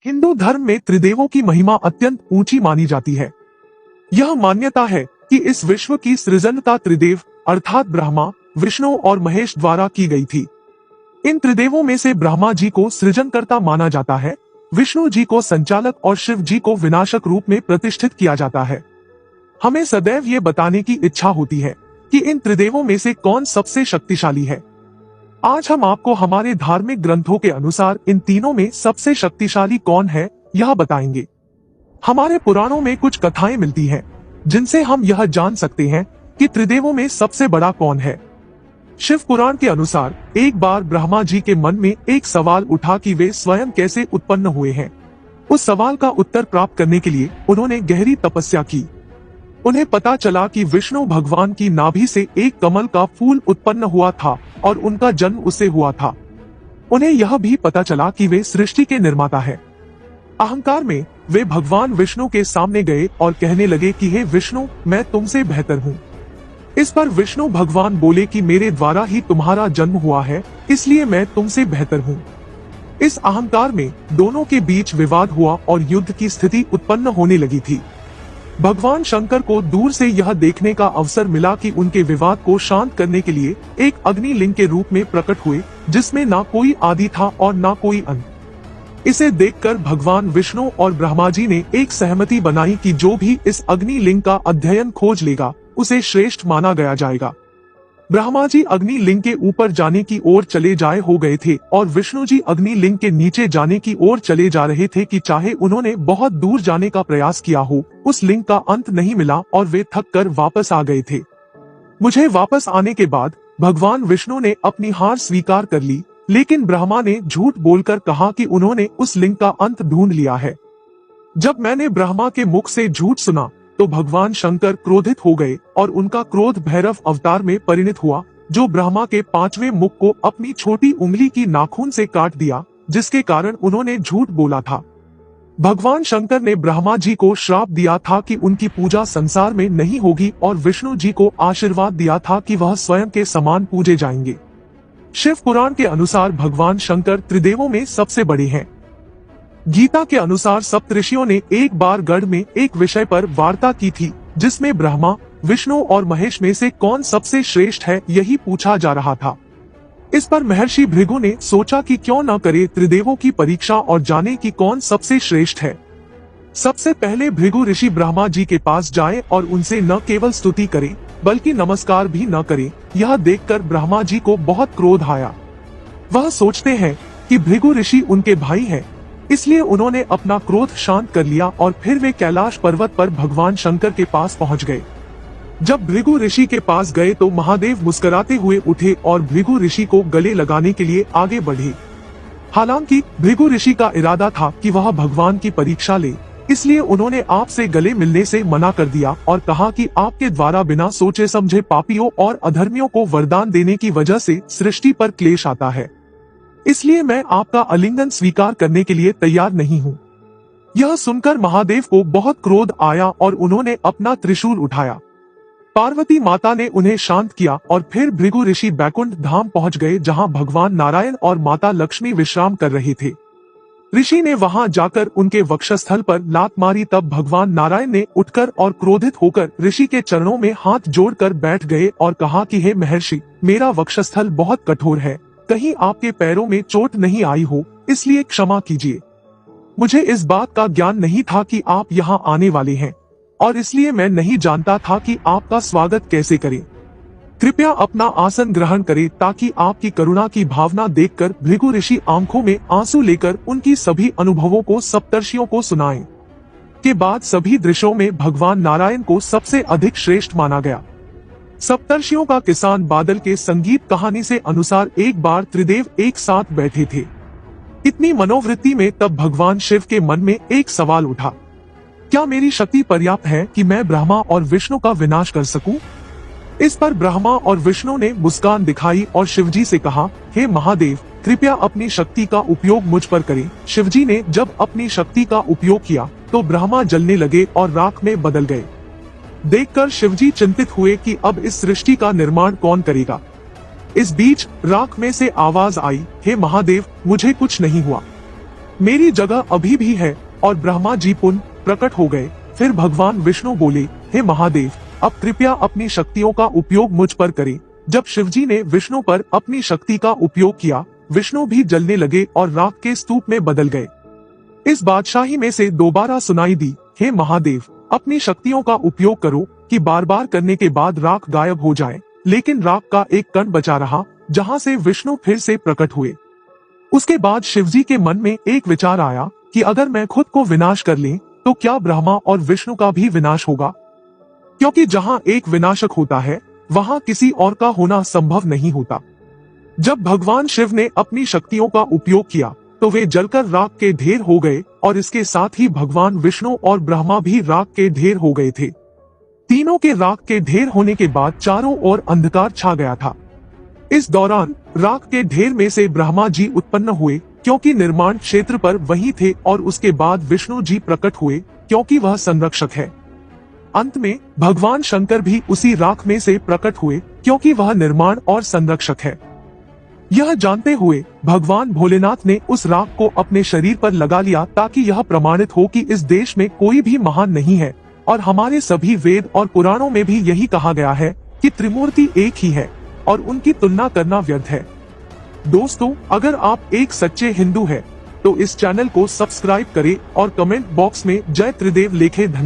हिंदू धर्म में त्रिदेवों की महिमा अत्यंत ऊंची मानी जाती है। यह मान्यता है कि इस विश्व की सृजनता त्रिदेव अर्थात ब्रह्मा, विष्णु और महेश द्वारा की गई थी। इन त्रिदेवों में से ब्रह्मा जी को सृजनकर्ता माना जाता है, विष्णु जी को संचालक और शिव जी को विनाशक रूप में प्रतिष्ठित किया जाता है। हमें सदैव ये बताने की इच्छा होती है कि इन त्रिदेवों में से कौन सबसे शक्तिशाली है। आज हम आपको हमारे धार्मिक ग्रंथों के अनुसार इन तीनों में सबसे शक्तिशाली कौन है यह बताएंगे। हमारे पुराणों में कुछ कथाएं मिलती हैं, जिनसे हम यह जान सकते हैं कि त्रिदेवों में सबसे बड़ा कौन है। शिव पुराण के अनुसार एक बार ब्रह्मा जी के मन में एक सवाल उठा कि वे स्वयं कैसे उत्पन्न हुए हैं। उस सवाल का उत्तर प्राप्त करने के लिए उन्होंने गहरी तपस्या की। उन्हें पता चला कि विष्णु भगवान की नाभि से एक कमल का फूल उत्पन्न हुआ था और उनका जन्म उससे हुआ था। उन्हें यह भी पता चला कि वे सृष्टि के निर्माता हैं। अहंकार में वे भगवान विष्णु के सामने गए और कहने लगे कि हे विष्णु, मैं तुमसे बेहतर हूँ। इस पर विष्णु भगवान बोले कि मेरे द्वारा ही तुम्हारा जन्म हुआ है, इसलिए मैं तुमसे बेहतर हूँ। इस अहंकार में दोनों के बीच विवाद हुआ और युद्ध की स्थिति उत्पन्न होने लगी थी। भगवान शंकर को दूर से यह देखने का अवसर मिला कि उनके विवाद को शांत करने के लिए एक अग्निलिंग के रूप में प्रकट हुए, जिसमें ना कोई आदि था और ना कोई अंत। इसे देखकर भगवान विष्णु और ब्रह्मा जी ने एक सहमति बनाई कि जो भी इस अग्निलिंग का अध्ययन खोज लेगा उसे श्रेष्ठ माना गया जाएगा। ब्रह्मा जी अग्निलिंग के ऊपर जाने की ओर चले जाए हो गए थे और विष्णु जी अग्निलिंग के नीचे जाने की ओर चले जा रहे थे कि चाहे उन्होंने बहुत दूर जाने का प्रयास किया हो, उस लिंग का अंत नहीं मिला और वे थक कर वापस आ गए थे। मुझे वापस आने के बाद भगवान विष्णु ने अपनी हार स्वीकार कर ली, लेकिन ब्रह्मा ने झूठ बोलकर कहा कि उन्होंने उस लिंग का अंत ढूंढ लिया है। जब मैंने ब्रह्मा के मुख से झूठ सुना तो भगवान शंकर क्रोधित हो गए और उनका क्रोध भैरव अवतार में परिणत हुआ, जो ब्रह्मा के 5वें मुख को अपनी छोटी उंगली की नाखून से काट दिया, जिसके कारण उन्होंने झूठ बोला था। भगवान शंकर ने ब्रह्मा जी को श्राप दिया था कि उनकी पूजा संसार में नहीं होगी और विष्णु जी को आशीर्वाद दिया था कि वह स्वयं के समान पूजे जाएंगे। शिव पुराण के अनुसार भगवान शंकर त्रिदेवों में सबसे बड़े हैं। गीता के अनुसार सप्तऋषियों ने एक बार गढ़ में एक विषय पर वार्ता की थी, जिसमें ब्रह्मा, विष्णु और महेश में से कौन सबसे श्रेष्ठ है यही पूछा जा रहा था। इस पर महर्षि भृगु ने सोचा कि क्यों न करे त्रिदेवों की परीक्षा और जाने कि कौन सबसे श्रेष्ठ है। सबसे पहले भृगु ऋषि ब्रह्मा जी के पास जाए और उनसे न केवल स्तुति करे बल्कि नमस्कार भी न करे। यह देखकर ब्रह्मा जी को बहुत क्रोध आया। वह सोचते हैं कि भृगु ऋषि उनके भाई हैं, इसलिए उन्होंने अपना क्रोध शांत कर लिया और फिर वे कैलाश पर्वत पर भगवान शंकर के पास पहुंच गए। जब भृगु ऋषि के पास गए तो महादेव मुस्कुराते हुए उठे और भृगु ऋषि को गले लगाने के लिए आगे बढ़े। हालांकि भृगु ऋषि का इरादा था कि वह भगवान की परीक्षा ले, इसलिए उन्होंने आपसे गले मिलने से मना कर दिया और कहा कि आपके द्वारा बिना सोचे समझे पापियों और अधर्मियों को वरदान देने की वजह से सृष्टि पर क्लेश आता है, इसलिए मैं आपका आलिंगन स्वीकार करने के लिए तैयार नहीं हूँ। यह सुनकर महादेव को बहुत क्रोध आया और उन्होंने अपना त्रिशूल उठाया। पार्वती माता ने उन्हें शांत किया और फिर भृगु ऋषि बैकुंठ धाम पहुंच गए, जहां भगवान नारायण और माता लक्ष्मी विश्राम कर रहे थे। ऋषि ने वहां जाकर उनके वक्षस्थल पर लात मारी, तब भगवान नारायण ने उठकर और क्रोधित होकर ऋषि के चरणों में हाथ जोड़कर बैठ गए और कहा कि हे महर्षि, मेरा वक्षस्थल बहुत कठोर है, कहीं आपके पैरों में चोट नहीं आई हो, इसलिए क्षमा कीजिए। मुझे इस बात का ज्ञान नहीं था कि आप यहाँ आने वाले हैं और इसलिए मैं नहीं जानता था कि आपका स्वागत कैसे करें। कृपया अपना आसन ग्रहण करें ताकि आपकी करुणा की भावना देखकर भृगु ऋषि आंखों में आंसू लेकर उनकी सभी अनुभवों को सप्तर्षियों को सुनाएं। के बाद सभी दृश्यों में भगवान नारायण को सबसे अधिक श्रेष्ठ माना गया। सप्तर्षियों का किसान बादल के संगीत कहानी से अनुसार एक बार त्रिदेव एक साथ बैठे थे। इतनी मनोवृत्ति में तब भगवान शिव के मन में एक सवाल उठा, क्या मेरी शक्ति पर्याप्त है कि मैं ब्रह्मा और विष्णु का विनाश कर सकूं? इस पर ब्रह्मा और विष्णु ने मुस्कान दिखाई और शिवजी से कहा, हे महादेव, कृपया अपनी शक्ति का उपयोग मुझ पर करें। शिवजी ने जब अपनी शक्ति का उपयोग किया तो ब्रह्मा जलने लगे और राख में बदल गए। देखकर शिवजी चिंतित हुए कि अब इस सृष्टि का निर्माण कौन करेगा। इस बीच राख में से आवाज आई, हे महादेव, मुझे कुछ नहीं हुआ। मेरी जगह अभी भी है। और ब्रह्मा जी पुनः प्रकट हो गए। फिर भगवान विष्णु बोले, हे महादेव, अब कृपया अपनी शक्तियों का उपयोग मुझ पर करें। जब शिवजी ने विष्णु पर अपनी शक्ति का उपयोग किया, विष्णु भी जलने लगे और राख के स्तूप में बदल गए। इस बादशाही में से दोबारा सुनाई दी, हे महादेव, अपनी शक्तियों का उपयोग करो कि बार बार करने के बाद राख गायब हो जाए। लेकिन राख का एक कण बचा रहा, जहाँ से विष्णु फिर से प्रकट हुए। उसके बाद शिवजी के मन में एक विचार आया कि अगर मैं खुद को विनाश कर लें, तो क्या ब्रह्मा और विष्णु का भी विनाश होगा? क्योंकि जहाँ एक विनाशक होता है, वहाँ किसी और का होना संभव नहीं होता। जब भगवान शिव ने अपनी शक्तियों का उपयोग किया, तो वे जलकर राख के ढेर हो गए और इसके साथ ही भगवान विष्णु और ब्रह्मा भी राख के ढेर हो गए थे। तीनों के राख के ढेर होने के बाद चारों ओर अंधकार छा गया था। इस दौरान राख के ढेर में से ब्रह्मा जी उत्पन्न हुए, क्योंकि निर्माण क्षेत्र पर वही थे, और उसके बाद विष्णु जी प्रकट हुए, क्योंकि वह संरक्षक है। अंत में भगवान शंकर भी उसी राख में से प्रकट हुए, क्योंकि वह निर्माण और संरक्षक है। यह जानते हुए भगवान भोलेनाथ ने उस राख को अपने शरीर पर लगा लिया, ताकि यह प्रमाणित हो कि इस देश में कोई भी महान नहीं है। और हमारे सभी वेद और पुराणों में भी यही कहा गया है कि त्रिमूर्ति एक ही है और उनकी तुलना करना व्यर्थ है। दोस्तों, अगर आप एक सच्चे हिंदू हैं, तो इस चैनल को सब्सक्राइब करें और कमेंट बॉक्स में जय त्रिदेव लिखें। धन्यवाद।